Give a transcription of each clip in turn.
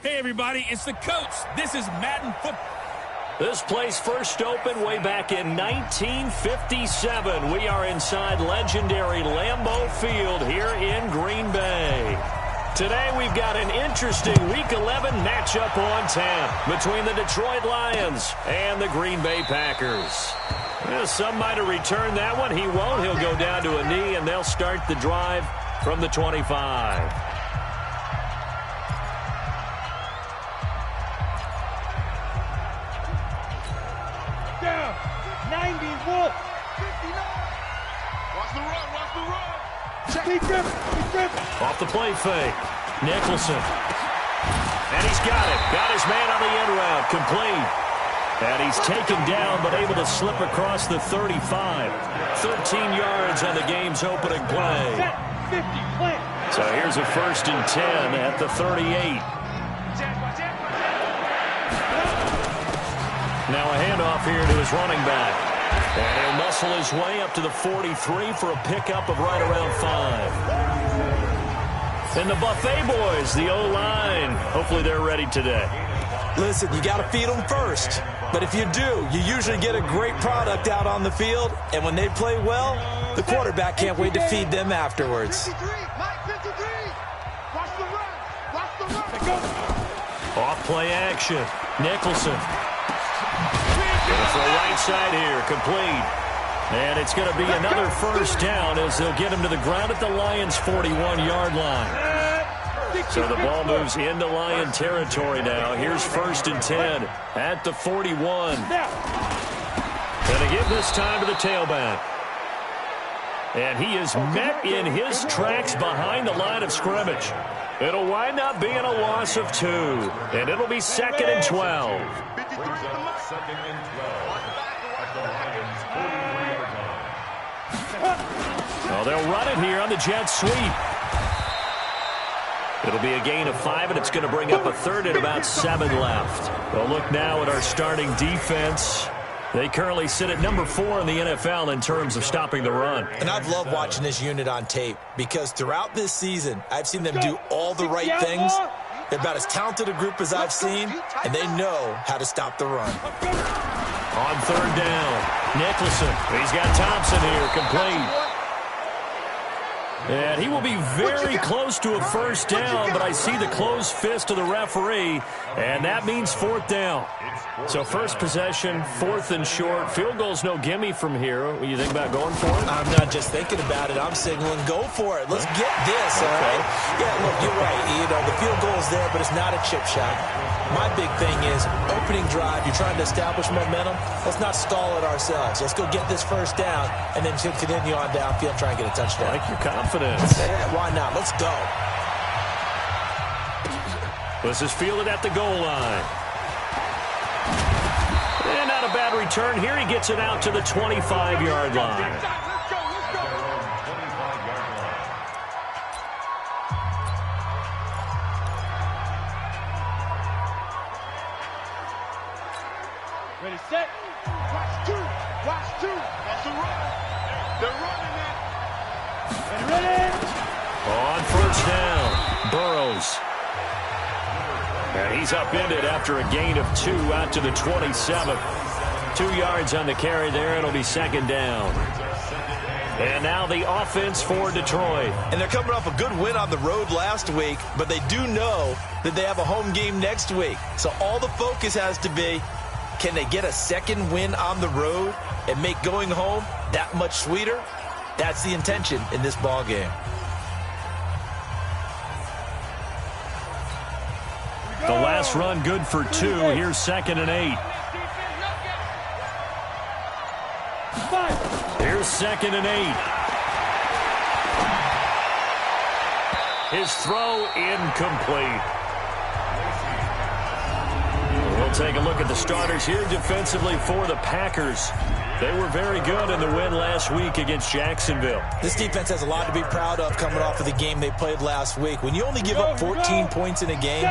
Hey, everybody, it's the coach. This is Madden Football. This place first opened way back in 1957. We are inside legendary Lambeau Field here in Green Bay. Today we've got an interesting Week 11 matchup on tap between the Detroit Lions and the Green Bay Packers. Well, some might have returned that one. He won't. He'll go down to a knee, and they'll start the drive from the 25. Down, 91, 59. Watch the run, watch the run. Keep dribbling. Off the play fake, Nicholson. And he's got it. Got his man on the end route, complete. And he's taken down, but able to slip across the 35. 13 yards on the game's opening play. 50, play. So here's a 1st and 10 at the 38. Now a handoff here to his running back. And he'll muscle his way up to the 43 for a pickup of right around 5. And the Buffet boys, the O-line, hopefully they're ready today. Listen, you got to feed them first. But if you do, you usually get a great product out on the field. And when they play well, the quarterback can't wait to feed them afterwards. 53, Mike 53. Watch the run. Watch the run. Off play action. Nicholson. Going for a right side here. Complete. And it's going to be another 1st down as they'll get him to the ground at the Lions' 41-yard line. So the ball moves into Lion territory now. Here's 1st and 10 at the 41. And again this time to the tailback. And he is met in his tracks behind the line of scrimmage. It'll wind up being a loss of 2. And it'll be 2nd and 12. Oh, they'll run it here on the jet sweep. It'll be a gain of 5, and it's going to bring up a 3rd and about 7 left. Well, look now at our starting defense. They currently sit at number 4 in the NFL in terms of stopping the run. And I've loved watching this unit on tape because throughout this season, I've seen them do all the right things. They're about as talented a group as I've seen, and they know how to stop the run. On 3rd down, Nicholson. He's got Thompson here, complete. And he will be very close to a 1st down, but I see the closed fist of the referee, and that means 4th down. So first possession, 4th and short. Field goal's no gimme from here. What do you think about going for it? I'm not just thinking about it. I'm signaling go for it. Let's get this, all right? Yeah, look, you're right. You know, the field goal is there, but it's not a chip shot. My big thing is opening drive. You're trying to establish momentum. Let's not stall it ourselves. Let's go get this 1st down and then continue on downfield, try and get a touchdown. I like your confidence. Yeah, why not? Let's go. This is fielded at the goal line. And not a bad return here. He gets it out to the 25-yard line. Ready, set. Watch 2. Watch 2. That's the run. They're running it. Ready. On 1st down, Burrows. And he's upended after a gain of 2 out to the 27. 2 yards on the carry there. It'll be 2nd down. And now the offense for Detroit. And they're coming off a good win on the road last week, but they do know that they have a home game next week. So all the focus has to be, can they get a 2nd win on the road and make going home that much sweeter? That's the intention in this ball game. The last run good for 2. Here's 2nd and 8. Here's 2nd and 8. His throw incomplete. We'll take a look at the starters here defensively for the Packers. They were very good in the win last week against Jacksonville. This defense has a lot to be proud of coming off of the game they played last week. When you only give up 14 points in a game,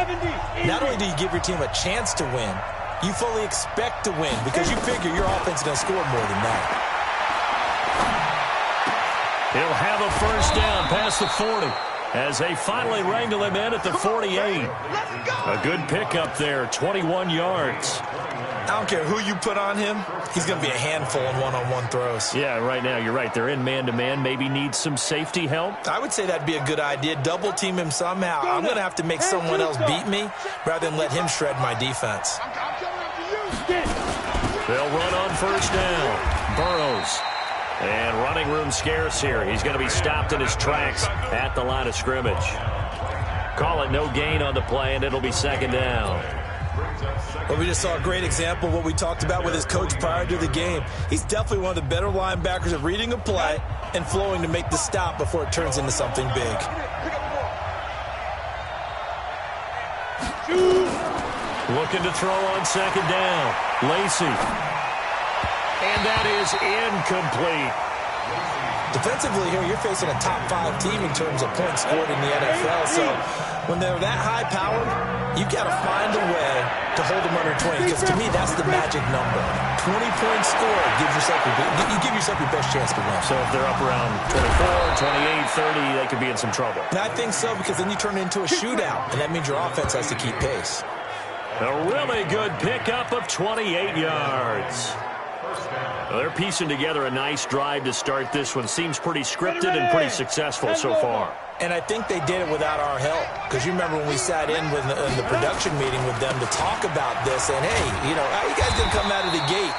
not only do you give your team a chance to win, you fully expect to win because you figure your offense is going to score more than that. He'll have a 1st down past the 40. as they finally wrangle him in at the 48. A good pickup there, 21 yards. I don't care who you put on him. He's going to be a handful in one-on-one throws. Yeah, right now, you're right. They're in man-to-man. Maybe need some safety help. I would say that'd be a good idea. Double-team him somehow. I'm going to have to make someone else beat me rather than let him shred my defense. They'll run on first down. Burrows. And running room scarce here. He's going to be stopped in his tracks at the line of scrimmage. Call it no gain on the play, and it'll be second down. Well, we just saw a great example of what we talked about with his coach prior to the game. He's definitely one of the better linebackers at reading a play and flowing to make the stop before it turns into something big. Looking to throw on second down. Lacy. And that is incomplete. Defensively here, you're facing a top-5 team in terms of points scored in the NFL. So when they're that high-powered, you got to find a way to hold them under 20. Because to me, that's the magic number. 20 points scored gives yourself you give yourself your best chance to win. So if they're up around 24, 28, 30, they could be in some trouble. And I think so, because then you turn it into a shootout, and that means your offense has to keep pace. A really good pickup of 28 yards. Well, they're piecing together a nice drive to start this one. Seems pretty scripted and pretty successful so far. And I think they did it without our help. Because you remember when we sat in the production meeting with them to talk about this, and hey, you know, how you guys didn't come out of the gate?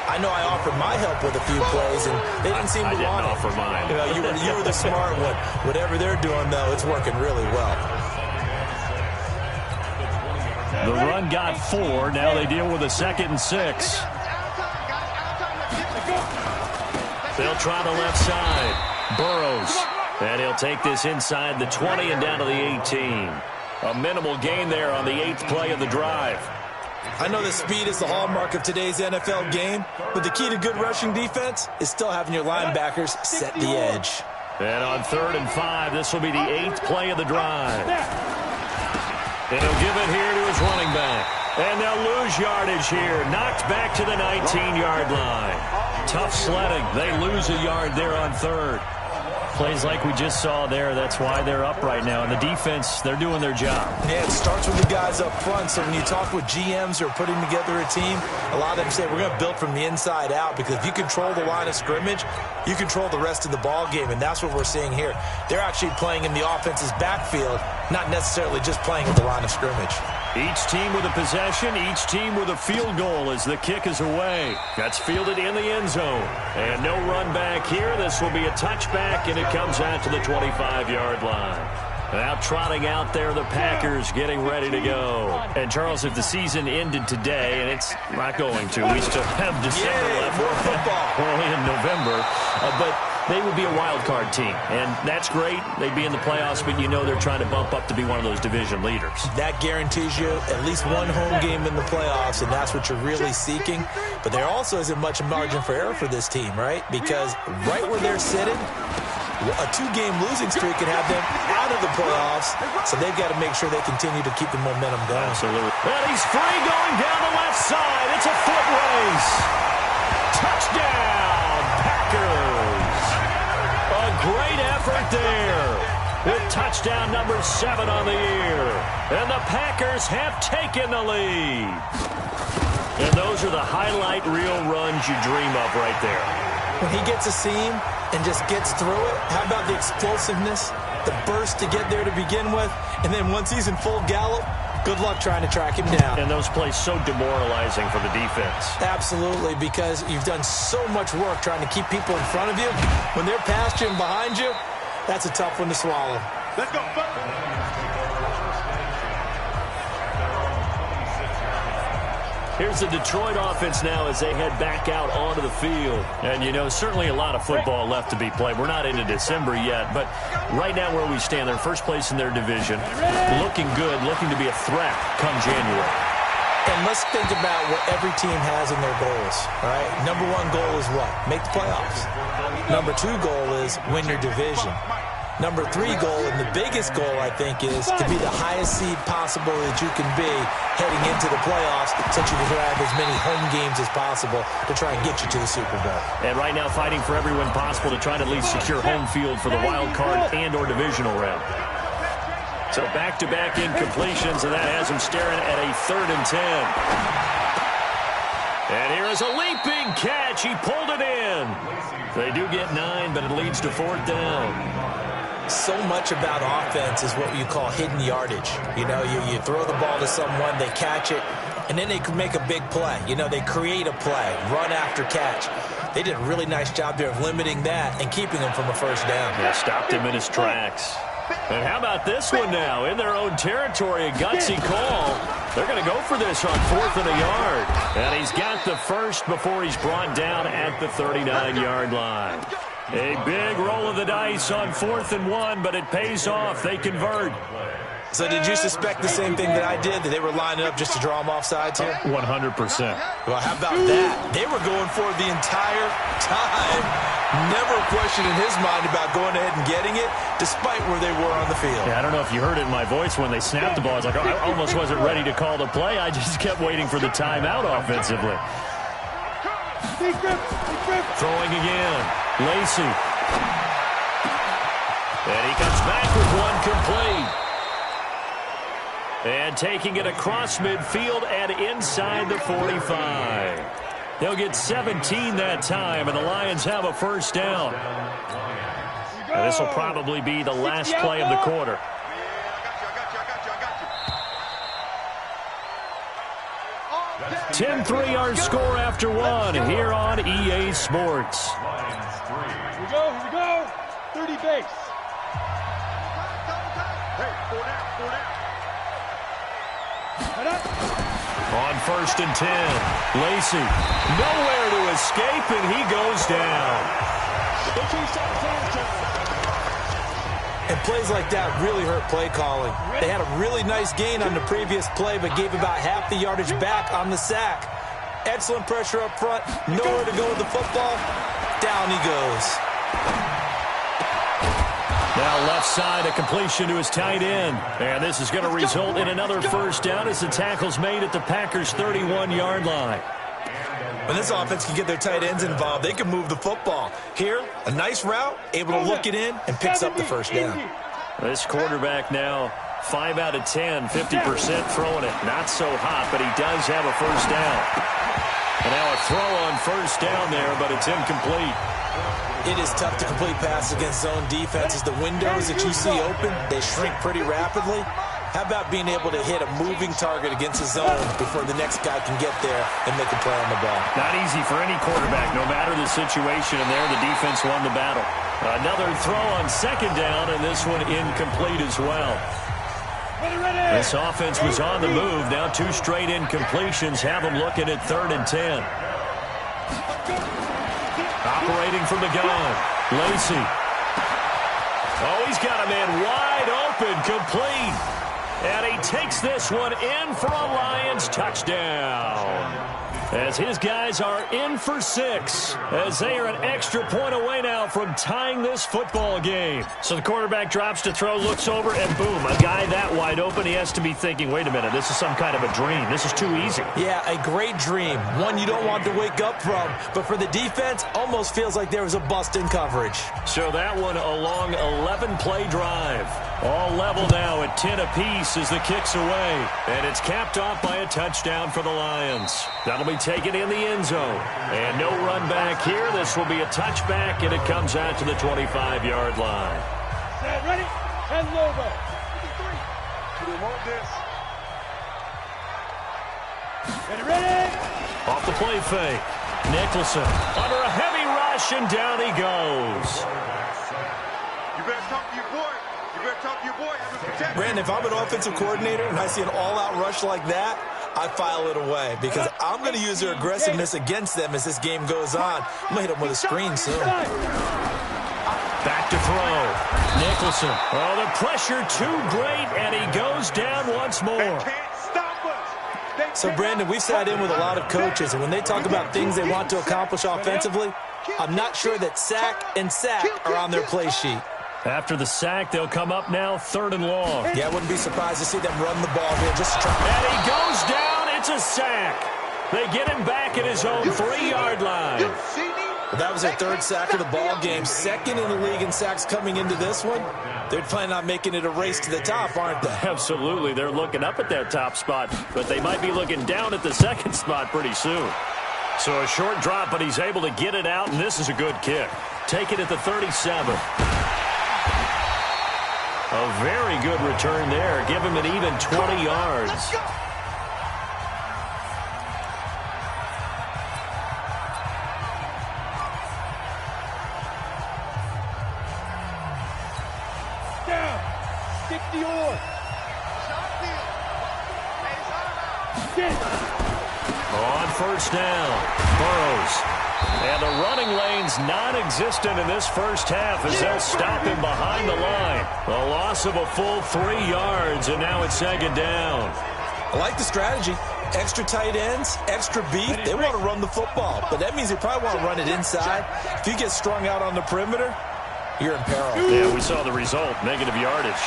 I know I offered my help with a few plays, and they didn't seem to want it. I didn't offer mine. You know, you were the smart one. Whatever they're doing, though, it's working really well. The run got 4. Now they deal with a 2nd and 6. They'll try the left side. Burrows. And he'll take this inside the 20 and down to the 18. A minimal gain there on the 8th play of the drive. I know that speed is the hallmark of today's NFL game, but the key to good rushing defense is still having your linebackers set the edge. And on 3rd and 5, this will be the 8th play of the drive. And he'll give it here to his running back. And they'll lose yardage here. Knocked back to the 19-yard line. Tough sledding. They lose a yard there on 3rd. Plays like we just saw there. That's why they're up right now. And the defense, they're doing their job. Yeah, it starts with the guys up front. So when you talk with GMs who are putting together a team, a lot of them say we're going to build from the inside out, because if you control the line of scrimmage, you control the rest of the ball game. And that's what we're seeing here. They're actually playing in the offense's backfield, not necessarily just playing at the line of scrimmage. Each team with a possession, each team with a field goal as the kick is away. That's fielded in the end zone. And no run back here. This will be a touchback, and it comes out to the 25-yard line. Now trotting out there, the Packers getting ready to go. And, Charles, if the season ended today, and it's not going to, we still have December left. More football. We're only in November. But they would be a wild card team, and that's great. They'd be in the playoffs, but you know they're trying to bump up to be one of those division leaders. That guarantees you at least one home game in the playoffs, and that's what you're really seeking. But there also isn't much margin for error for this team, right? Because right where they're sitting, a 2-game losing streak could have them out of the playoffs, so they've got to make sure they continue to keep the momentum going. Absolutely. And he's free going down the left side. It's a foot race. Touchdown, Packers. A great effort there with touchdown number 7 on the year. And the Packers have taken the lead. And those are the highlight reel runs you dream of right there. When he gets a seam and just gets through it, how about the explosiveness, the burst to get there to begin with, and then once he's in full gallop, good luck trying to track him down. And those plays so demoralizing for the defense. Absolutely, because you've done so much work trying to keep people in front of you. When they're past you and behind you, that's a tough one to swallow. Let's go. Here's the Detroit offense now as they head back out onto the field. And, you know, certainly a lot of football left to be played. We're not into December yet, but right now where we stand, they're first place in their division. Looking good, looking to be a threat come January. And let's think about what every team has in their goals, all right? Number 1 goal is what? Make the playoffs. Number 2 goal is win your division. Number 3 goal, and the biggest goal, I think, is to be the highest seed possible that you can be heading into the playoffs, so that you can have as many home games as possible to try and get you to the Super Bowl. And right now fighting for everyone possible to try to at least secure home field for the wild card and or divisional round. So back-to-back incompletions, and that has him staring at a 3rd and 10. And here is a leaping catch. He pulled it in. They do get 9, but it leads to 4th down. So much about offense is what you call hidden yardage. You know, you throw the ball to someone, they catch it, and then they can make a big play. You know, they create a play, run after catch. They did a really nice job there of limiting that and keeping him from a 1st down. Yeah, stopped him in his tracks. And how about this one now? In their own territory, a gutsy call. They're going to go for this on 4th and a yard. And he's got the first before he's brought down at the 39-yard line. A big roll of the dice on 4th and 1, but it pays off. They convert. So did you suspect the same thing that I did, that they were lining up just to draw them off sides here? 100%. Well, how about that? They were going for it the entire time. Never a question in his mind about going ahead and getting it, despite where they were on the field. Yeah, I don't know if you heard it in my voice when they snapped the ball. I was like, I almost wasn't ready to call the play. I just kept waiting for the timeout offensively. Throwing again. Lacy. And he comes back with one complete. And taking it across midfield and inside the 45. They'll get 17 that time, and the Lions have a 1st down. And this will probably be the last play of the quarter. (10-3) our score after 1 here on EA Sports. Here we go. 30 base. Hey, 4 down. On 1st and 10, Lacy, nowhere to escape, and he goes down. And plays like that really hurt play calling. They had a really nice gain on the previous play, but gave about half the yardage back on the sack. Excellent pressure up front, nowhere to go with the football. Down he goes. Now left side, a completion to his tight end. And this is going to result in another 1st down as the tackle's made at the Packers' 31-yard line. When this offense can get their tight ends involved, they can move the football. Here, a nice route, able to look it in, and picks up the 1st down. This quarterback now 5 out of 10, 50% throwing it. Not so hot, but he does have a 1st down. And now a throw on 1st down there, but it's incomplete. It is tough to complete passes against zone defenses. The windows that you see open, they shrink pretty rapidly. How about being able to hit a moving target against a zone before the next guy can get there and make a play on the ball? Not easy for any quarterback, no matter the situation, and there the defense won the battle. Another throw on 2nd down, and this one incomplete as well. This offense was on the move. Now 2 straight incompletions have them looking at 3rd and 10. Operating from the gun, Lacy. Oh, he's got a man wide open, complete. And he takes this one in for a Lions touchdown. As his guys are in for 6, as they are an extra point away now from tying this football game. So the quarterback drops to throw, looks over, and boom, a guy that wide open, he has to be thinking, wait a minute, this is some kind of a dream. This is too easy. Yeah, a great dream, one you don't want to wake up from. But for the defense, almost feels like there was a bust in coverage. So that one a long 11-play drive. All level now at 10 apiece as the kick's away. And it's capped off by a touchdown for the Lions. That'll be taken in the end zone. And no run back here. This will be a touchback, and it comes out to the 25-yard line. Set, ready, and logo. 53. We want this. Ready. Off the play fake. Nicholson under a heavy rush, and down he goes. You better talk to your boy. Brandon, if I'm an offensive coordinator and I see an all-out rush like that, I file it away because I'm going to use their aggressiveness against them as this game goes on. I'm going to hit them with a screen soon. Back to throw. Nicholson. Oh, the pressure too great, and he goes down once more. So, Brandon, we've sat in with a lot of coaches, and when they talk about things they want to accomplish offensively, I'm not sure that sack and sack are on their play sheet. After the sack, they'll come up now 3rd and long. Yeah, I wouldn't be surprised to see them run the ball here just to try. And he goes down. It's a sack. They get him back at his own 3-yard line. Well, that was their third sack of the ball game, second in the league in sacks coming into this one. They're planning on making it a race to the top, aren't they? Absolutely. They're looking up at that top spot, but they might be looking down at the second spot pretty soon. So a short drop, but he's able to get it out, and this is a good kick. Take it at the 37. A very good return there. Give him an even 20 yards. Down. Stick to yours. On first down, Burrows. And the running lane's non-existent in this first half as they'll stop him behind the line. A loss of a full 3 yards, and now it's second down. I like the strategy. Extra tight ends, extra beef. They want to run the football, but that means they probably want to run it inside. If you get strung out on the perimeter, you're in peril. Yeah, we saw the result, negative yardage.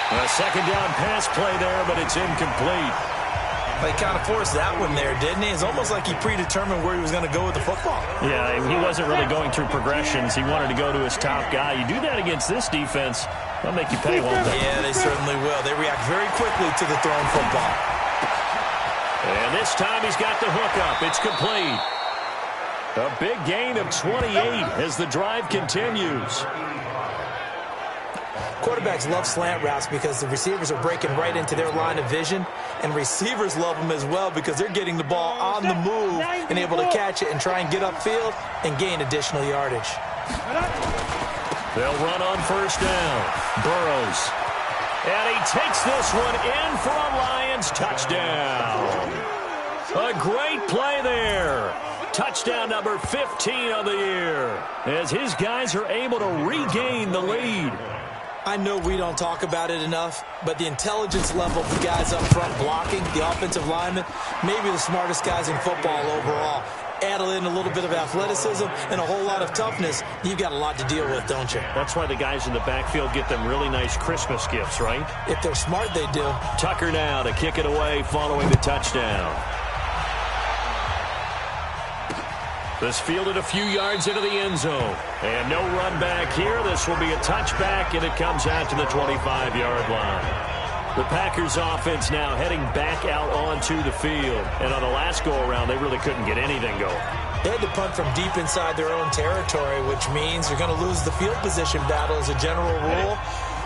A second down pass play there, but it's incomplete. He kind of forced that one there, didn't he? It's almost like he predetermined where he was going to go with the football. Yeah, he wasn't really going through progressions. He wanted to go to his top guy. You do that against this defense, they'll make you pay, won't they? Yeah, they certainly will. They react very quickly to the thrown football. And this time he's got the hook up. It's complete. A big gain of 28 as the drive continues. Quarterbacks love slant routes because the receivers are breaking right into their line of vision, and receivers love them as well because they're getting the ball on the move and able to catch it and try and get upfield and gain additional yardage. They'll run on first down. Burrows. And he takes this one in for a Lions touchdown. A great play there. Touchdown number 15 of the year as his guys are able to regain the lead. I know we don't talk about it enough, but the intelligence level of the guys up front blocking, the offensive linemen, maybe the smartest guys in football overall. Add in a little bit of athleticism and a whole lot of toughness, you've got a lot to deal with, don't you? That's why the guys in the backfield get them really nice Christmas gifts, right? If they're smart, they do. Tucker now to kick it away following the touchdown. This fielded a few yards into the end zone. And no run back here. This will be a touchback, and it comes out to the 25-yard line. The Packers offense now heading back out onto the field. And on the last go-around, they really couldn't get anything going. They had to punt from deep inside their own territory, which means they're going to lose the field position battle as a general rule.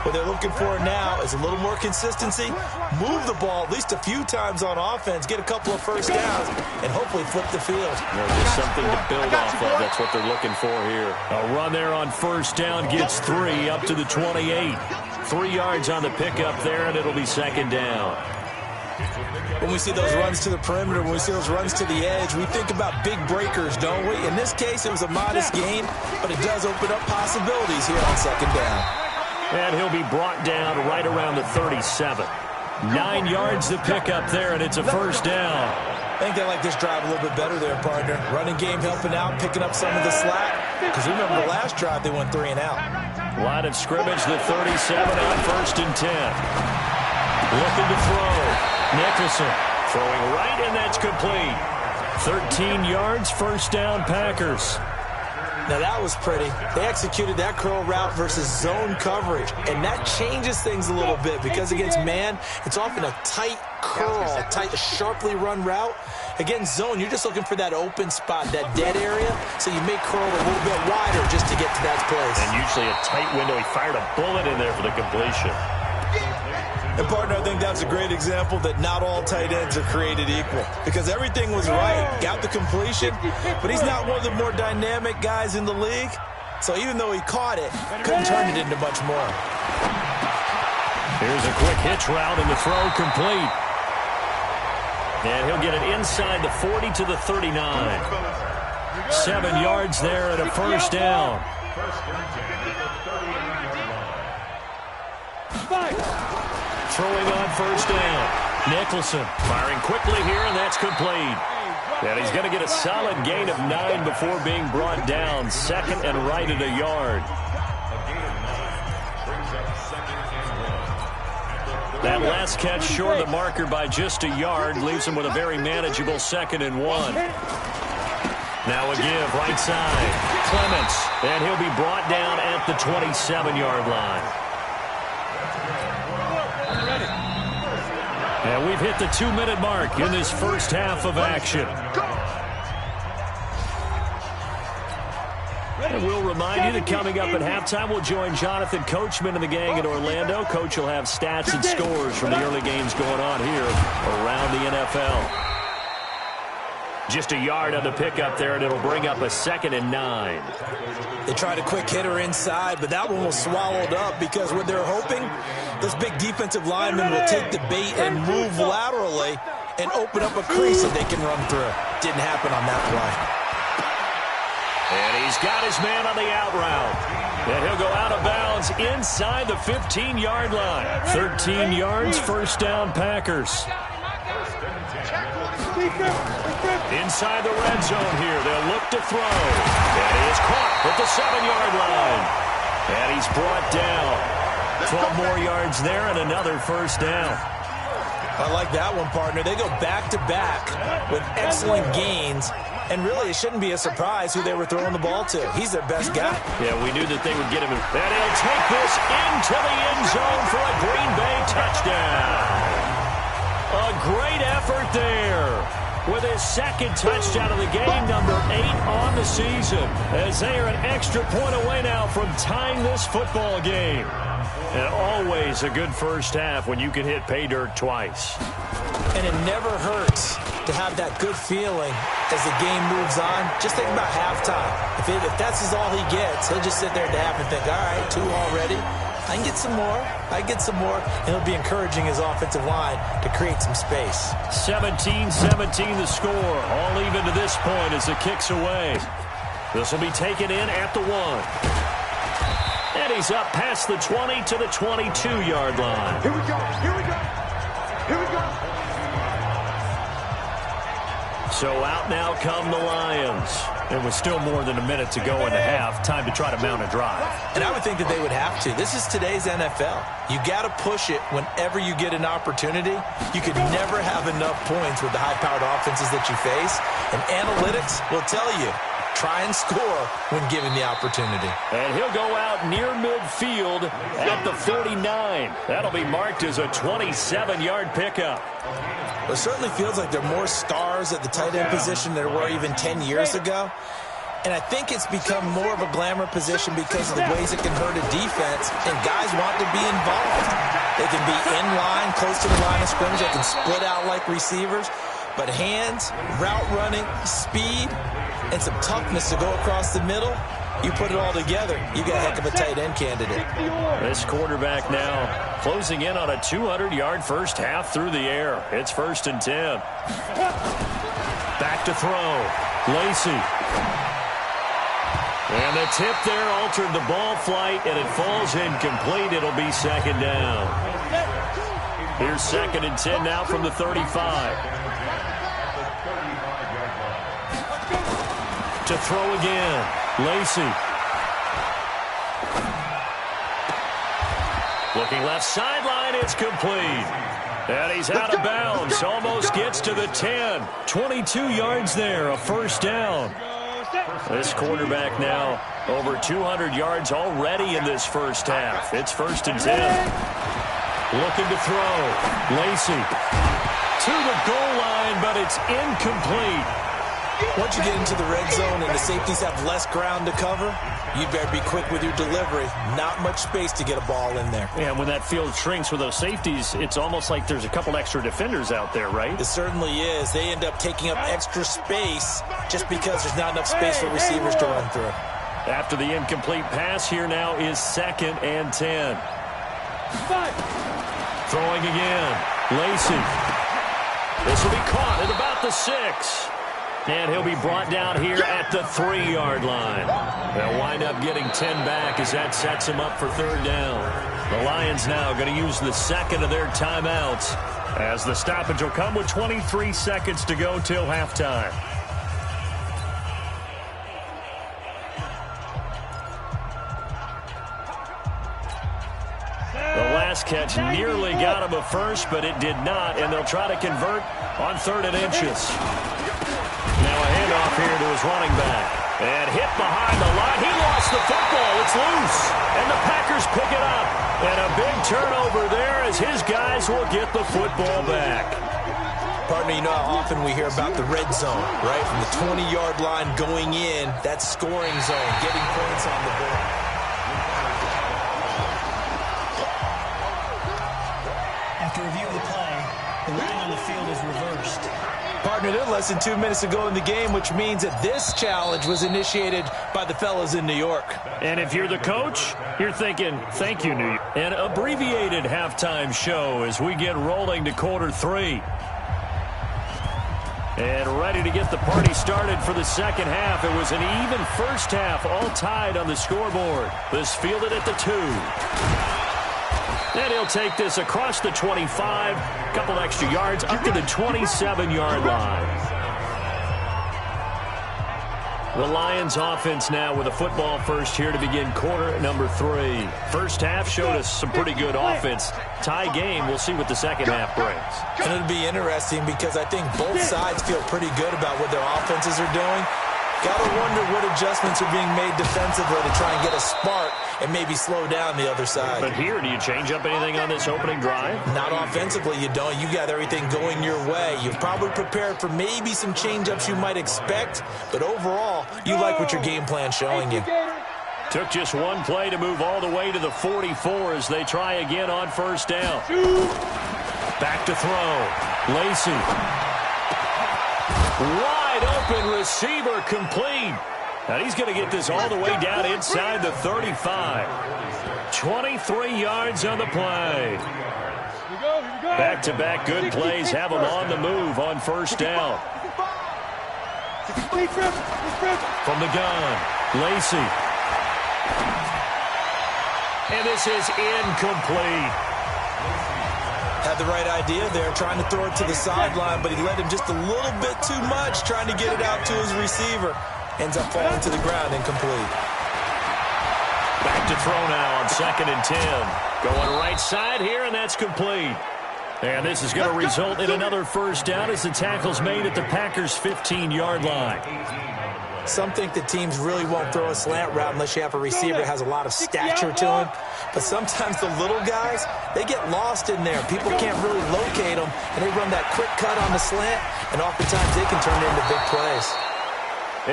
What they're looking for now is a little more consistency, move the ball at least a few times on offense, get a couple of first downs, and hopefully flip the field. Just something to build off of. That's what they're looking for here. A run there on first down gets 3 up to the 28. 3 yards on the pickup there, and it'll be second down. When we see those runs to the perimeter, when we see those runs to the edge, we think about big breakers, don't we? In this case, it was a modest gain, but it does open up possibilities here on second down. And he'll be brought down right around the 37. 9 yards to pick up there, and it's a first down. I think they like this drive a little bit better there, partner. Running game helping out, picking up some of the slack. Because remember the last drive, they went 3 and out. Line of scrimmage, the 37 on first and 10. Looking to throw. Nicholson throwing right, and that's complete. 13 yards, first down, Packers. Now that was pretty. They executed that curl route versus zone coverage, and that changes things a little bit because against man, it's often a tight curl, a tight, sharply run route. Against zone, you're just looking for that open spot, that dead area, so you may curl a little bit wider just to get to that place. And usually a tight window. He fired a bullet in there for the completion. And, partner, I think that's a great example that not all tight ends are created equal because everything was right. Got the completion, but he's not one of the more dynamic guys in the league. So even though he caught it, couldn't turn it into much more. Here's a quick hitch route, and the throw complete. And he'll get it inside the 40 to the 39. 7 yards there and a first down. Throwing on first down. Nicholson firing quickly here, and that's complete. And he's going to get a solid gain of 9 before being brought down. Second and right at a yard. That last catch short of the marker by just a yard leaves him with a very manageable 2nd and 1. Now a give right side. Clements, and he'll be brought down at the 27-yard line. And we've hit the 2-minute mark in this first half of action. And we'll remind you that coming up at halftime, we'll join Jonathan Coachman and the gang in Orlando. Coach will have stats and scores from the early games going on here around the NFL. Just a yard on the pickup there, and it'll bring up a 2nd and 9. They tried a quick hitter inside, but that one was swallowed up because what they're hoping, those big defensive linemen will take the bait and move laterally and open up a crease that they can run through. Didn't happen on that play. And he's got his man on the out route. And he'll go out of bounds inside the 15-yard line. 13 yards, first down, Packers. Inside the red zone here, they'll look to throw. And he is caught at the 7-yard line. And he's brought down. 12 more yards there and another first down. I like that one, partner. They go back-to-back with excellent gains. And really, it shouldn't be a surprise who they were throwing the ball to. He's their best guy. Yeah, we knew that they would get him. And he'll take this into the end zone for a Green Bay touchdown. A great effort there with his 2nd touchdown of the game, number 8 on the season, as they are an extra point away now from tying this football game. And always a good first half when you can hit pay dirt twice. And it never hurts to have that good feeling as the game moves on. Just think about halftime. If that's all he gets, he'll just sit there at the half and think, all right, 2 already. I can get some more. I get some more. And he'll be encouraging his offensive line to create some space. 17-17 the score. All even to this point as the kick's away. This will be taken in at the 1. And he's up past the 20 to the 22-yard line. Here we go. Here we go. Here we go. So out now come the Lions. There was still more than a minute to go in the half. Time to try to mount a drive. And I would think that they would have to. This is today's NFL. You got to push it whenever you get an opportunity. You could never have enough points with the high-powered offenses that you face. And analytics will tell you, try and score when given the opportunity. And he'll go out near midfield at the 49. That'll be marked as a 27-yard pickup. It certainly feels like there are more stars at the tight end position than there were even 10 years ago. And I think it's become more of a glamour position because of the ways it can hurt a defense, and guys want to be involved. They can be in line, close to the line of scrimmage. They can split out like receivers. But hands, route running, speed, and some toughness to go across the middle, you put it all together, you got a heck of a tight end candidate. This quarterback now closing in on a 200-yard first half through the air. It's 1st and 10. Back to throw. Lacy. And the tip there altered the ball flight, and it falls incomplete. It'll be 2nd down. Here's 2nd and 10 now from the 35. To throw again. Lacy. Looking left sideline, it's complete. And he's out of bounds. Almost gets to the 10. 22 yards there, a first down. This quarterback now over 200 yards already in this first half. It's 1st and 10. Looking to throw. Lacy to the goal line, but it's incomplete. Once you get into the red zone and the safeties have less ground to cover, you better be quick with your delivery. Not much space to get a ball in there. Yeah, when that field shrinks with those safeties, it's almost like there's a couple extra defenders out there, right? It certainly is. They end up taking up extra space just because there's not enough space for receivers to run through. After the incomplete pass, here now is 2nd and 10. Throwing again. Lacy. This will be caught at about the 6. And he'll be brought down here at the 3-yard line. They'll wind up getting 10 back as that sets him up for 3rd down. The Lions now going to use the 2nd of their timeouts as the stoppage will come with 23 seconds to go till halftime. The last catch nearly got him a first, but it did not, and they'll try to convert on 3rd and inches. Now a handoff here to his running back. And hit behind the line. He lost the football. It's loose. And the Packers pick it up. And a big turnover there as his guys will get the football back. Partner, you know how often we hear about the red zone, right? From the 20-yard line going in, that scoring zone, getting points on the board. After review of the play, the line on the field is reversed. Partner, they're less than 2 minutes to go in the game, which means that this challenge was initiated by the fellas in New York. And if you're the coach, you're thinking, thank you, New York. An abbreviated halftime show as we get rolling to quarter 3. And ready to get the party started for the second half. It was an even first half, all tied on the scoreboard. This fielded at the 2. And he'll take this across the 25, a couple extra yards, up to the 27-yard line. The Lions offense now with a football first here to begin quarter number 3. First half showed us some pretty good offense. Tie game, we'll see what the second half brings. And it'll be interesting because I think both sides feel pretty good about what their offenses are doing. Got to wonder what adjustments are being made defensively to try and get a spark and maybe slow down the other side. But here, do you change up anything on this opening drive? Not offensively, you don't. You got everything going your way. You've probably prepared for maybe some change-ups you might expect, but overall, you like what your game plan's showing you. Took just one play to move all the way to the 44 as they try again on first down. Back to throw. Lacy. Wide open receiver complete. And he's going to get this all the way down inside the 35. 23 yards on the play. Back-to-back good plays have him on the move on first down. From the gun, Lacy. And this is incomplete. Had the right idea there, trying to throw it to the sideline, but he led him just a little bit too much, trying to get it out to his receiver. Ends up falling to the ground, incomplete. Back to throw now on 2nd and 10. Going right side here, and that's complete. And this is going to result in another first down as the tackle's made at the Packers' 15-yard line. Some think that teams really won't throw a slant route unless you have a receiver that has a lot of stature to him. But sometimes the little guys, they get lost in there. People can't really locate them, and they run that quick cut on the slant, and oftentimes they can turn it into big plays.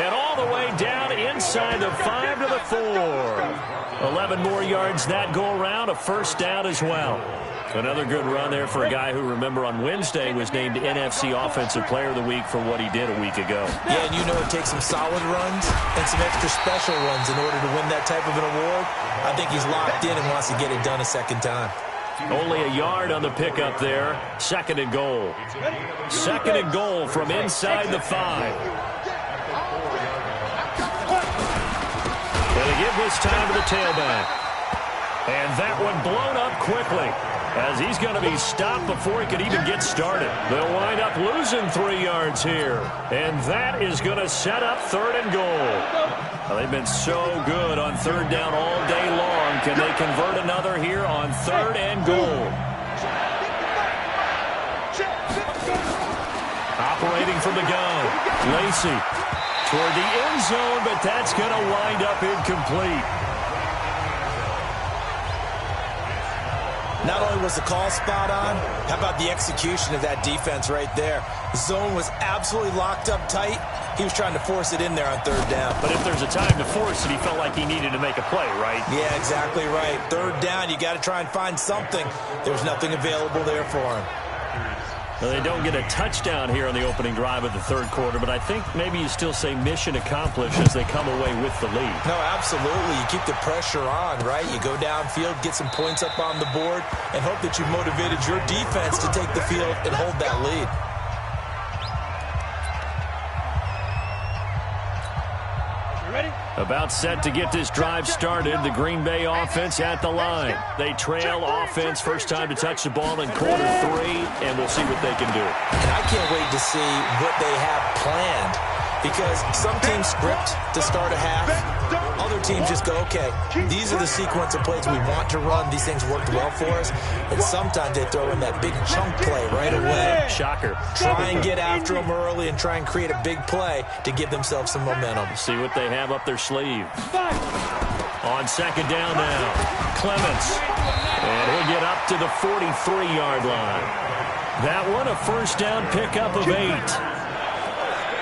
And all the way down inside the 5 to the 4. 11 more yards that go around, a first down as well. Another good run there for a guy who, remember, on Wednesday was named NFC Offensive Player of the Week for what he did a week ago. Yeah, and you know it takes some solid runs and some extra special runs in order to win that type of an award. I think he's locked in and wants to get it done a second time. Only a yard on the pickup there. 2nd and goal. 2nd and goal from inside the 5. Going to give this time to the tailback. And that one blown up quickly as he's going to be stopped before he could even get started. They'll wind up losing 3 yards here. And that is going to set up 3rd and goal. Well, they've been so good on 3rd down all day long. Can they convert another here on 3rd and goal? Operating from the gun. Lacy toward the end zone, but that's going to wind up incomplete. Not only was the call spot on, how about the execution of that defense right there? The zone was absolutely locked up tight. He was trying to force it in there on 3rd down. But if there's a time to force it, he felt like he needed to make a play, right? Yeah, exactly right. 3rd down, you got to try and find something. There's nothing available there for him. Well, they don't get a touchdown here on the opening drive of the 3rd quarter, but I think maybe you still say mission accomplished as they come away with the lead. No, absolutely. You keep the pressure on, right? You go downfield, get some points up on the board, and hope that you've motivated your defense to take the field and hold that lead. About set to get this drive started. The Green Bay offense at the line. They trail offense, first time to touch the ball in quarter 3, and we'll see what they can do. And I can't wait to see what they have planned, because some teams script to start a half. other teams just go, okay, these are the sequence of plays we want to run. These things worked well for us. And sometimes they throw in that big chunk play right away. Shocker. Try and get after them early and try and create a big play to give themselves some momentum. See what they have up their sleeve. On second down now, Clements. And he'll get up to the 43-yard line. That one, a first down pickup of 8.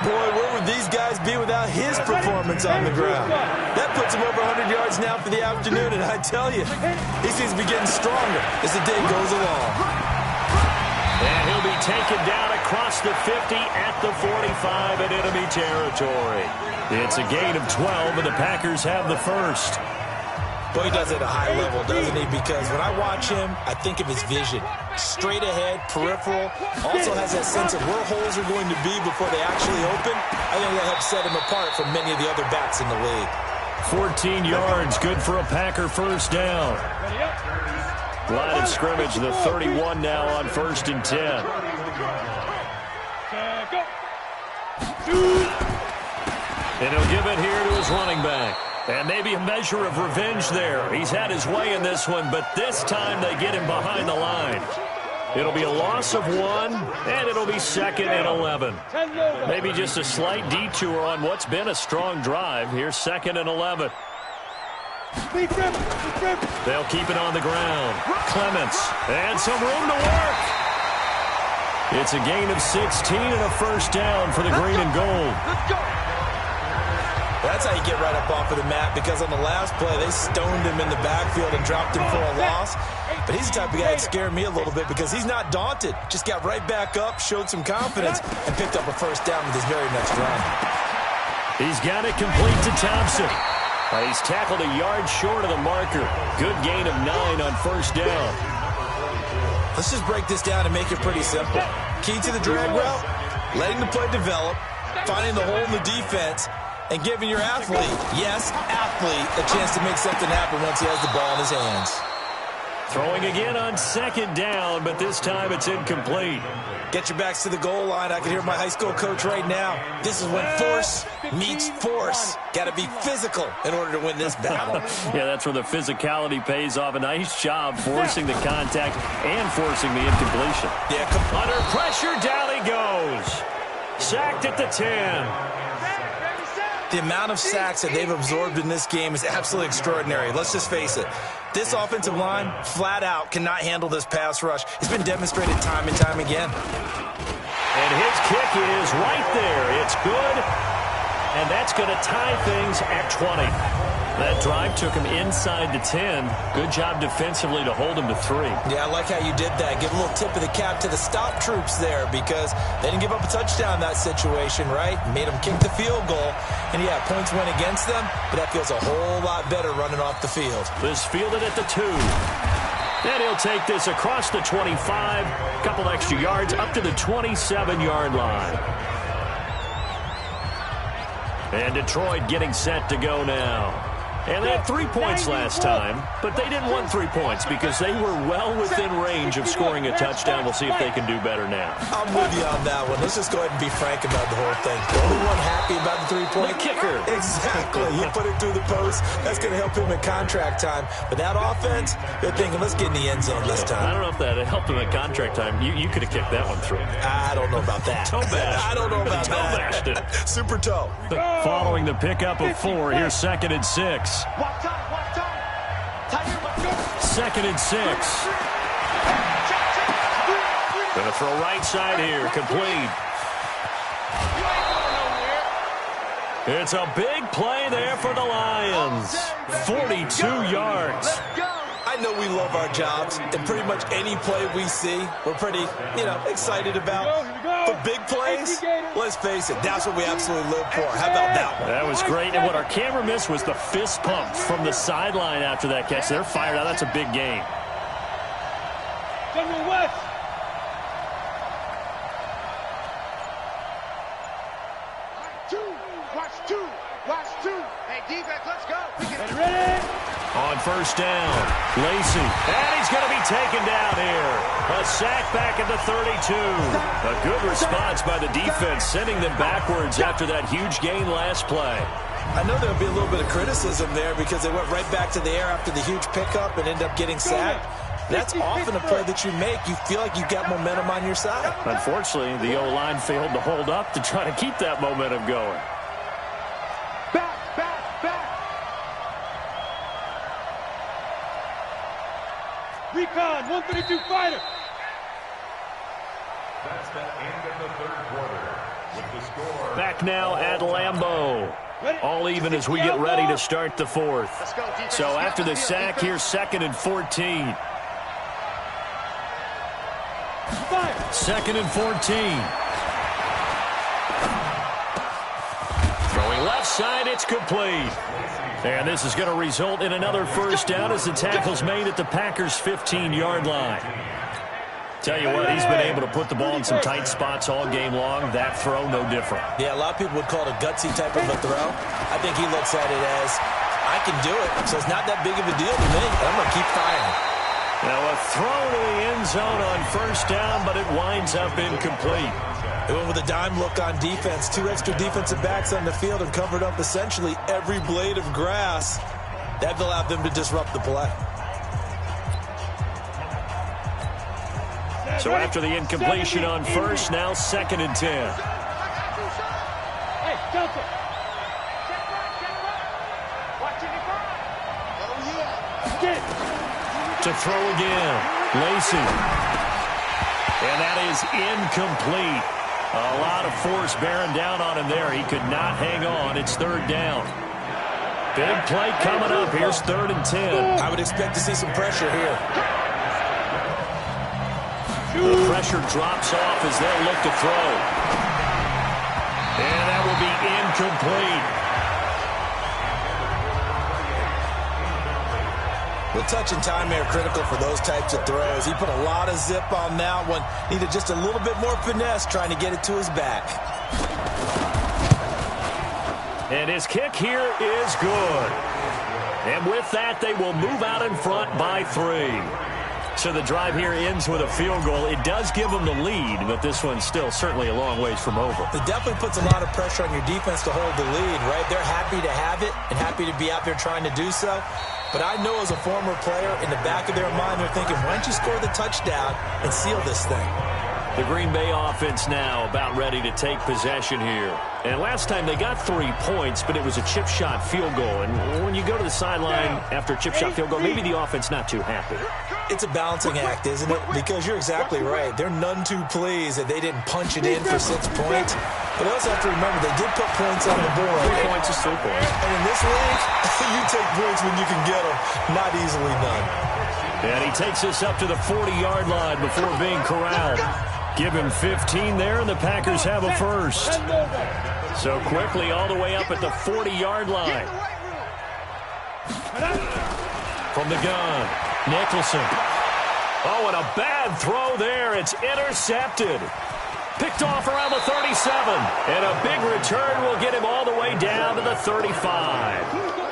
Boy, where would these guys be without his performance on the ground? That puts him over 100 yards now for the afternoon, and I tell you, he seems to be getting stronger as the day goes along. And he'll be taken down across the 50 at the 45 in enemy territory. It's a gain of 12, and the Packers have the first. Boy, he does it at a high level, doesn't he? Because when I watch him, I think of his vision. Straight ahead, peripheral. Also has that sense of where holes are going to be before they actually open. I think that helps set him apart from many of the other backs in the league. 14 yards, good for a Packer first down. Line of scrimmage, the 31 now on 1st and 10. And he'll give it here to his running back. And maybe a measure of revenge there. He's had his way in this one, but this time they get him behind the line. It'll be a loss of 1, and it'll be 2nd and 11. Maybe just a slight detour on what's been a strong drive. Here's 2nd and 11. They'll keep it on the ground. Clements, and some room to work. It's a gain of 16 and a first down for the green and gold. That's how you get right up off of the mat, because on the last play, they stoned him in the backfield and dropped him for a loss. But he's the type of guy that scared me a little bit because he's not daunted. Just got right back up, showed some confidence, and picked up a first down with his very next run. He's got it complete to Thompson. He's tackled a yard short of the marker. Good gain of 9 on first down. Let's just break this down and make it pretty simple. Key to the drag route, letting the play develop, finding the hole in the defense, and giving your athlete, yes, athlete, a chance to make something happen once he has the ball in his hands. Throwing again on second down, but this time it's incomplete. Get your backs to the goal line. I can hear my high school coach right now. This is when force meets force. Got to be physical in order to win this battle. Yeah, that's where the physicality pays off. A nice job forcing the contact and forcing the incompletion. Yeah, under pressure, down he goes. Sacked at the 10. The amount of sacks that they've absorbed in this game is absolutely extraordinary. Let's just face it. This offensive line, flat out, cannot handle this pass rush. It's been demonstrated time and time again. And his kick is right there. It's good. And that's going to tie things at 20. That drive took him inside the 10. Good job defensively to hold him to 3. Yeah, I like how you did that. Give a little tip of the cap to the stop troops there, because they didn't give up a touchdown in that situation, right? Made them kick the field goal. And, yeah, points went against them, but that feels a whole lot better running off the field. This fielded at the 2. And he'll take this across the 25. Couple extra yards up to the 27-yard line. And Detroit getting set to go now. And they had 3 points last time, but they didn't want 3 points because they were well within range of scoring a touchdown. We'll see if they can do better now. I'm with you on that one. Let's just go ahead and be frank about the whole thing. The only one happy about the 3-point kicker. Exactly. You put it through the post. That's going to help him in contract time. But that offense, they're thinking, let's get in the end zone this time. I don't know if that helped him at contract time. You could have kicked that one through. I don't know about that. Toe bash. I don't know about toe bashed it. Super toe. Following the pickup of 4, here's 2nd and 6. 2nd and 6. Going to throw right side here, complete. It's a big play there for the Lions. 42 yards. I know we love our jobs, and pretty much any play we see, we're pretty, excited about. But big plays, let's face it, that's what we absolutely live for. How about that one? That was great, and what our camera missed was the fist pump from the sideline after that catch. They're fired out. That's a big gain. Watch two. Hey, defense, let's go. Ready? On first down, Lacey. And he's going to be taken down here. A sack back at the 32. A good response by the defense, sending them backwards after that huge gain last play. I know there'll be a little bit of criticism there because they went right back to the air after the huge pickup and ended up getting sacked. That's often a play that you make. You feel like you've got momentum on your side. Unfortunately, the O-line failed to hold up to try to keep that momentum going. Back, back, back. Recon, 132 fighter. That's the end of the third quarter. With the score. Back now at Lambeau. All even as we get ready to start the fourth. So after the sack, here's 2nd and 14. Fire. 2nd and 14. Throwing left side, it's complete. And this is going to result in another first down as the tackle's made at the Packers' 15-yard line. Tell you what, he's been able to put the ball in some tight spots all game long. That throw, no different. Yeah, a lot of people would call it a gutsy type of a throw. I think he looks at it as, I can do it, so it's not that big of a deal to me. I'm going to keep firing. Now a throw to the end zone on first down, but it winds up incomplete. They went with a dime look on defense. 2 extra defensive backs on the field and covered up essentially every blade of grass. That allowed them to disrupt the play. So after the incompletion on first, now 2nd and 10. Hey, Johnson. To throw again, Lacey. And that is incomplete. A lot of force bearing down on him there. He could not hang on. It's 3rd down. Big play coming up. Here's 3rd and 10. I would expect to see some pressure here. The pressure drops off as they'll look to throw. And that will be incomplete. The touch and time are critical for those types of throws. He put a lot of zip on that one. Needed just a little bit more finesse trying to get it to his back. And his kick here is good. And with that, they will move out in front by 3. So the drive here ends with a field goal. It does give them the lead, but this one's still certainly a long ways from over. It definitely puts a lot of pressure on your defense to hold the lead, right? They're happy to have it and happy to be out there trying to do so. But I know as a former player, in the back of their mind, they're thinking, why don't you score the touchdown and seal this thing? The Green Bay offense now about ready to take possession here. And last time they got 3 points, but it was a chip shot field goal. And when you go to the sideline after a chip shot field goal, maybe the offense not too happy. It's a balancing act, isn't it? Because you're exactly right. They're none too pleased that they didn't punch it in for 6 points. But they also have to remember they did put points on the board. 3 points is 3 points. And in this league, you take points when you can get them. Not easily done. And he takes us up to the 40-yard line before being corralled. Give him 15 there, and the Packers have a first. So quickly all the way up at the 40-yard line. From the gun, Nicholson. Oh, and a bad throw there. It's intercepted. Picked off around the 37. And a big return will get him all the way down to the 35.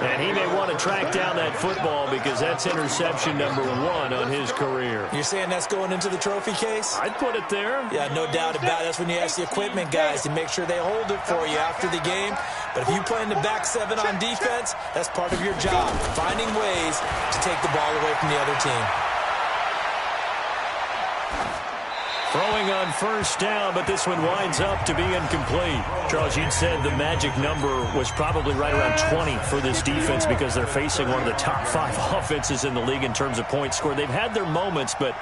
And he may want to track down that football because that's interception number 1 on his career. You're saying that's going into the trophy case? I'd put it there. Yeah, no doubt about it. That's when you ask the equipment guys to make sure they hold it for you after the game. But if you play in the back 7 on defense, that's part of your job, finding ways to take the ball away from the other team. Throwing on first down, but this one winds up to be incomplete. Charles, you'd said the magic number was probably right around 20 for this defense because they're facing one of the top 5 offenses in the league in terms of points scored. They've had their moments, but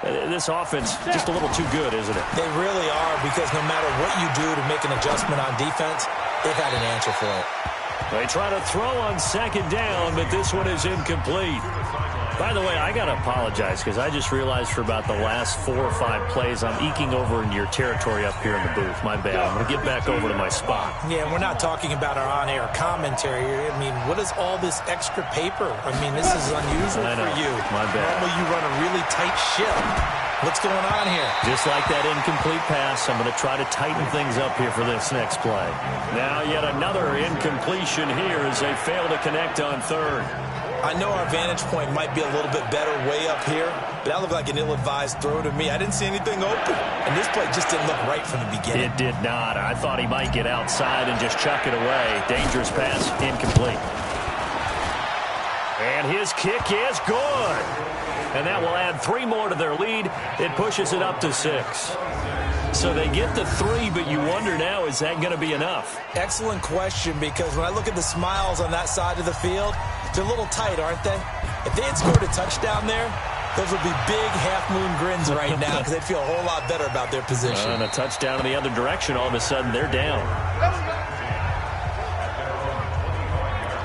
this offense just a little too good, isn't it? They really are, because no matter what you do to make an adjustment on defense, they've had an answer for it. They try to throw on second down, but this one is incomplete. By the way, I got to apologize because I just realized for about the last 4 or 5 plays, I'm eking over into your territory up here in the booth. My bad. I'm going to get back over to my spot. Yeah, we're not talking about our on-air commentary here. I mean, what is all this extra paper? I mean, this is unusual for you. My bad. Normally you run a really tight ship. What's going on here? Just like that incomplete pass, I'm going to try to tighten things up here for this next play. Now yet another incompletion here as they fail to connect on third. I know our vantage point might be a little bit better way up here, but that looked like an ill-advised throw to me. I didn't see anything open, and this play just didn't look right from the beginning. It did not. I thought he might get outside and just chuck it away. Dangerous pass, incomplete. And his kick is good. And that will add 3 more to their lead. It pushes it up to 6. So they get the 3, but you wonder now, is that going to be enough? Excellent question, because when I look at the smiles on that side of the field, they're a little tight, aren't they? If they had scored a touchdown there, those would be big half-moon grins right now because they'd feel a whole lot better about their position. And a touchdown in the other direction, all of a sudden they're down.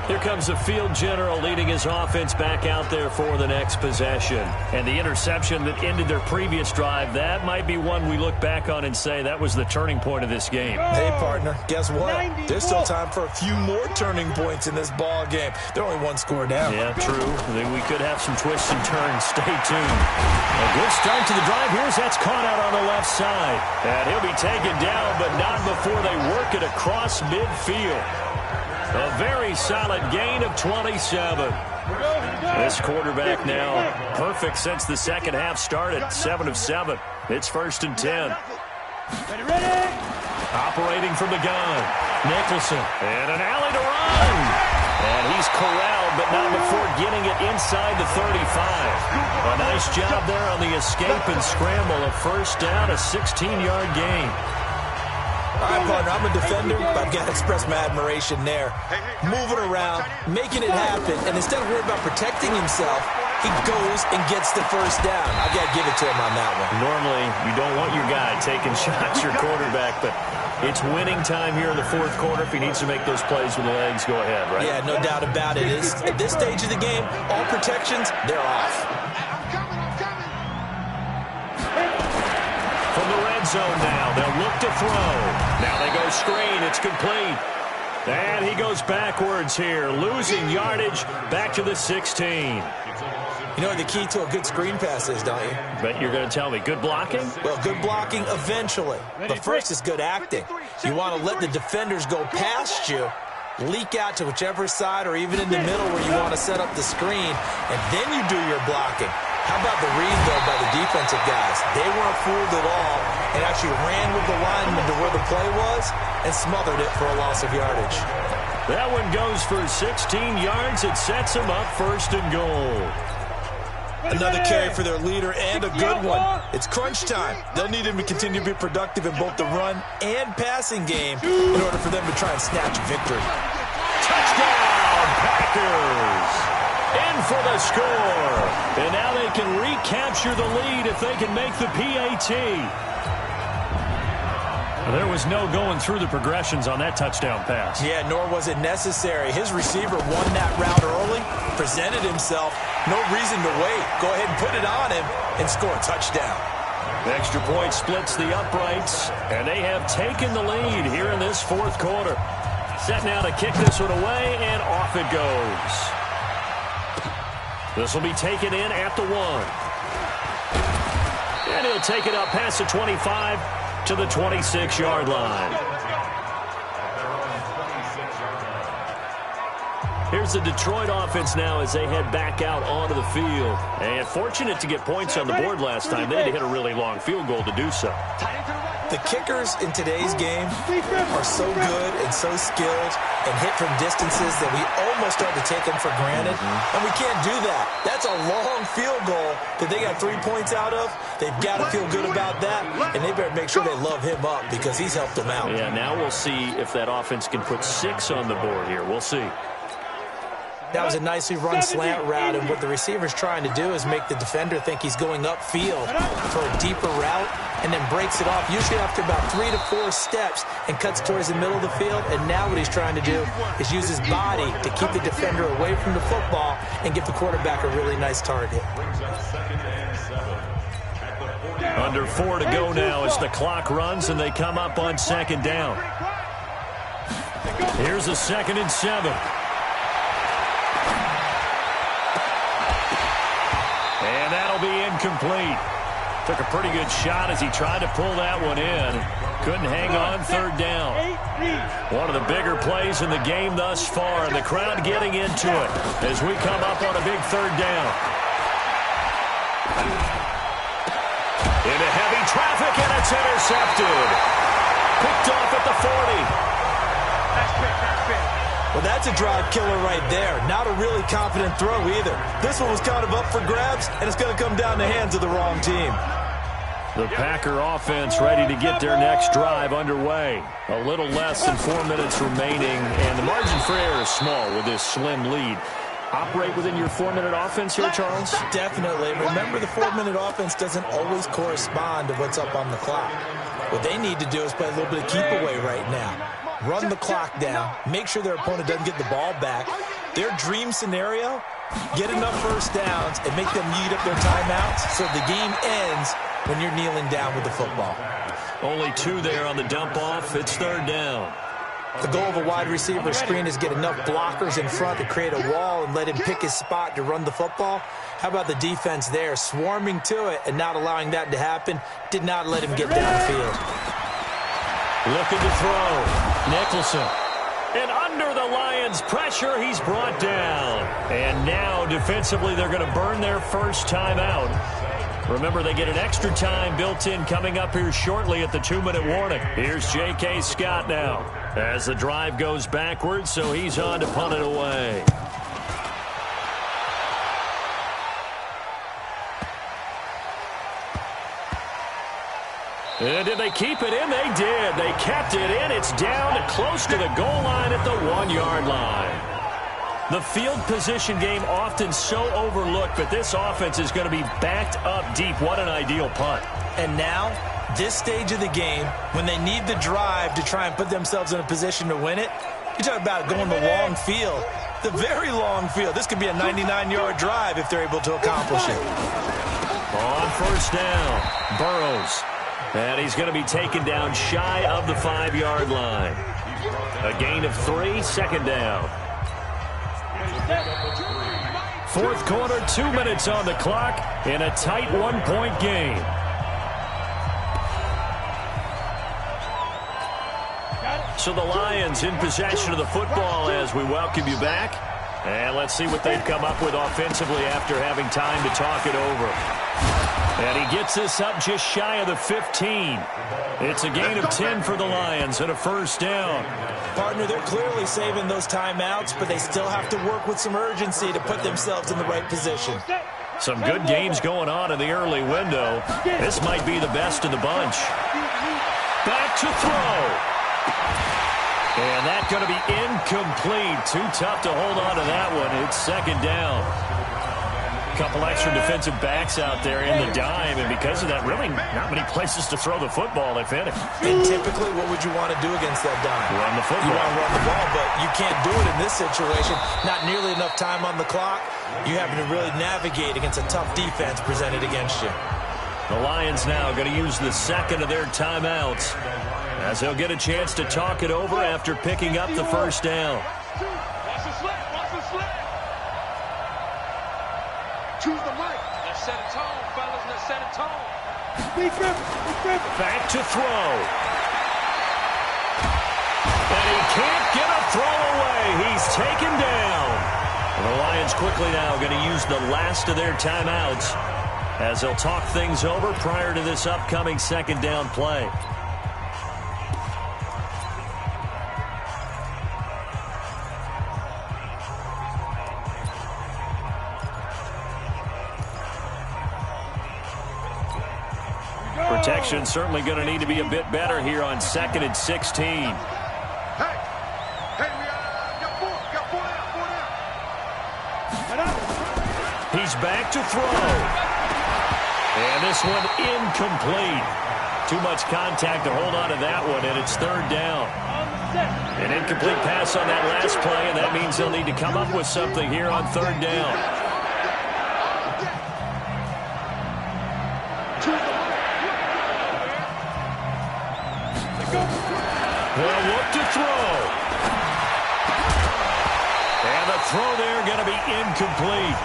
Here comes the field general leading his offense back out there for the next possession. And the interception that ended their previous drive, that might be one we look back on and say that was the turning point of this game. Hey, partner, guess what? There's still time for a few more turning points in this ball game. They're only 1 score down. Yeah, true. We could have some twists and turns. Stay tuned. A good start to the drive. That's caught out on the left side. And he'll be taken down, but not before they work it across midfield. A very solid gain of 27. This quarterback now perfect since the second half started. 7 of 7. It's 1st and 10. Operating from the gun. Nicholson. And an alley to run. And he's corralled, but not before getting it inside the 35. A nice job there on the escape and scramble. A 1st down, a 16-yard gain. All right, partner, I'm a defender, but I've got to express my admiration there. Moving around, making it happen, and instead of worrying about protecting himself, he goes and gets the 1st down. I've got to give it to him on that one. Normally, you don't want your guy taking shots, your quarterback, but it's winning time here in the 4th quarter. If he needs to make those plays with the legs, go ahead, right? Yeah, no doubt about it. At this stage of the game, all protections, they're off. From the red zone now, they'll look to throw. Now they go screen. It's complete. And he goes backwards here, losing yardage back to the 16. You know what the key to a good screen pass is, don't you? But you're going to tell me, good blocking? Well, good blocking eventually. But first is good acting. You want to let the defenders go past you, leak out to whichever side or even in the middle where you want to set up the screen, and then you do your blocking. How about the read, though, by the defensive guys? They weren't fooled at all and actually ran with the lineman to where the play was and smothered it for a loss of yardage. That one goes for 16 yards. It sets them up 1st and goal. Another carry for their leader and a good one. It's crunch time. They'll need him to continue to be productive in both the run and passing game in order for them to try and snatch victory. Touchdown, Packers! In for the score. And now they can recapture the lead if they can make the PAT. There was no going through the progressions on that touchdown pass. Yeah, nor was it necessary. His receiver won that route early, presented himself. No reason to wait. Go ahead and put it on him and score a touchdown. Extra point splits the uprights, and they have taken the lead here in this 4th quarter. Set now to kick this one away, and off it goes. This will be taken in at the 1. And he'll take it up past the 25 to the 26-yard line. Here's the Detroit offense now as they head back out onto the field. And fortunate to get points on the board last time. They had to hit a really long field goal to do so. The kickers in today's game are so good and so skilled and hit from distances that we almost start to take them for granted. And we can't do that. That's a long field goal that they got 3 points out of. They've got to feel good about that, and they better make sure they love him up because he's helped them out. Yeah, now we'll see if that offense can put 6 on the board here. We'll see. That was a nicely run slant route, and what the receiver's trying to do is make the defender think he's going upfield for a deeper route and then breaks it off, usually after about 3 to 4 steps, and cuts towards the middle of the field. And now what he's trying to do is use his body to keep the defender away from the football and give the quarterback a really nice target. Under 4 to go now as the clock runs and they come up on 2nd down. Here's a 2nd and 7. And that'll be incomplete. Took a pretty good shot as he tried to pull that one in. Couldn't hang on third down. One of the bigger plays in the game thus far, and the crowd getting into it as we come up on a big third down. Into heavy traffic, and it's intercepted. Picked off at the 40. Well, that's a drive killer right there. Not a really confident throw either. This one was kind of up for grabs, and it's going to come down the hands of the wrong team. The Packer offense ready to get their next drive underway. A little less than 4 minutes remaining, and the margin for error is small with this slim lead. Operate within your 4-minute offense here, Charles? Definitely. Remember, the 4-minute offense doesn't always correspond to what's up on the clock. What they need to do is play a little bit of keep away right now. Run the clock down, make sure their opponent doesn't get the ball back. Their dream scenario, get enough first downs and make them eat up their timeouts so the game ends when you're kneeling down with the football. Only 2 there on the dump off. It's third down. The goal of a wide receiver screen is get enough blockers in front to create a wall and let him pick his spot to run the football. How about the defense there, swarming to it and not allowing that to happen? Did not let him get downfield. Looking to throw. Nicholson. And under the Lions' pressure, he's brought down. And now, defensively, they're going to burn their first time out. Remember, they get an extra time built in coming up here shortly at the 2-minute warning. Here's J.K. Scott now as the drive goes backwards, so he's on to punt it away. And did they keep it in? They did. They kept it in. It's down to close to the goal line at the 1-yard line. The field position game often so overlooked, but this offense is going to be backed up deep. What an ideal punt. And now, this stage of the game, when they need the drive to try and put themselves in a position to win it, you talk about going the long field, the very long field. This could be a 99-yard drive if they're able to accomplish it. On first down, Burrows. And he's going to be taken down shy of the 5-yard line. A gain of 3, second down. Fourth quarter, 2 minutes on the clock in a tight 1-point game. So the Lions in possession of the football as we welcome you back. And let's see what they've come up with offensively after having time to talk it over. And he gets this up just shy of the 15. It's a gain of 10 for the Lions and a first down. Partner, they're clearly saving those timeouts, but they still have to work with some urgency to put themselves in the right position. Some good games going on in the early window. This might be the best of the bunch. Back to throw. And that's going to be incomplete. Too tough to hold on to that one. It's second down. Couple extra defensive backs out there in the dime, and because of that, really not many places to throw the football, if any. And typically, what would you want to do against that dime? Run the football. You want to run the ball, but you can't do it in this situation. Not nearly enough time on the clock. You having to really navigate against a tough defense presented against you. The Lions now going to use the second of their timeouts as they'll get a chance to talk it over after picking up the first down. Choose the mic. Let's set a tone, fellas. Let's set a tone. Back to throw. And he can't get a throw away. He's taken down. And the Lions quickly now going to use the last of their timeouts as they'll talk things over prior to this upcoming second down play. Protection certainly going to need to be a bit better here on 2nd and 16. Hey, we got four down. He's back to throw. And this one incomplete. Too much contact to hold on to that one, and it's third down. An incomplete pass on that last play, and that means they'll need to come up with something here on third down. They'll look to throw. And the throw there going to be incomplete.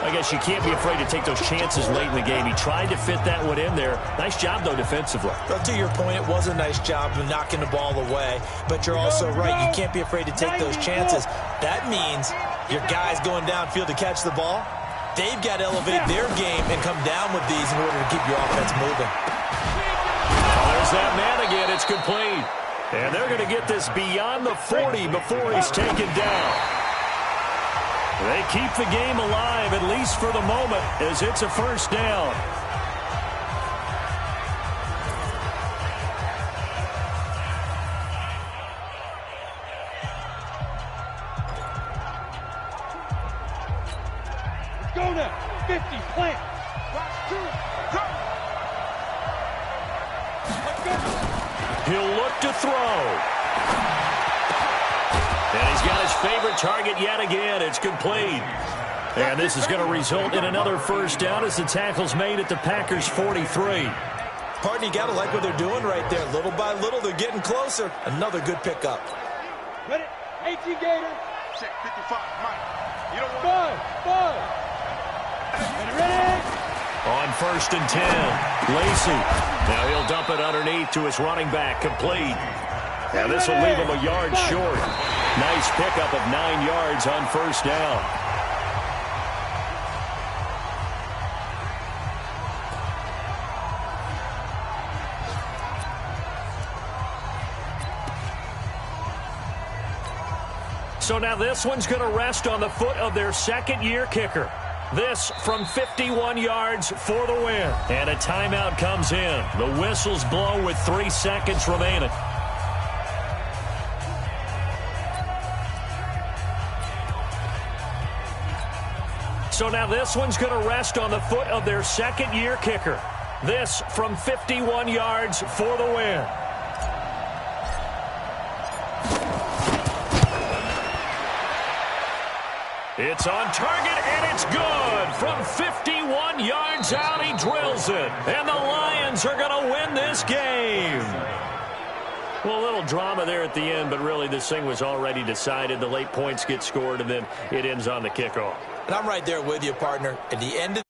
I guess you can't be afraid to take those chances late in the game. He tried to fit that one in there. Nice job, though, defensively. Well, to your point, it was a nice job of knocking the ball away. But you're also right. You can't be afraid to take those chances. That means your guys going downfield to catch the ball, they've got to elevate their game and come down with these in order to keep your offense moving. There's that man again. It's complete. And they're going to get this beyond the 40 before he's taken down. They keep the game alive, at least for the moment, as it's a first down. Let's go now. 50, plant. Watch 2, go. Let's go. He'll look to throw. And he's got his favorite target yet again. It's complete. And this is going to result in another first down as the tackle's made at the Packers' 43. Partner, you got to like what they're doing right there. Little by little, they're getting closer. Another good pickup. Ready? 18 Gator. Check 55, Mike. You don't want 5. Ready? On 1st and 10, Lacey. Now he'll dump it underneath to his running back, complete. Now this will leave him a yard short. Nice pickup of 9 yards on first down. So now this one's going to rest on the foot of their second-year kicker. This from 51 yards for the win. And a timeout comes in. The whistles blow with 3 seconds remaining. So now this one's going to rest on the foot of their second-year kicker. This from 51 yards for the win. It's on target, and it's good. From 51 yards out, he drills it. And the Lions are going to win this game. Well, a little drama there at the end, but really this thing was already decided. The late points get scored, and then it ends on the kickoff. And I'm right there with you, partner. At the end of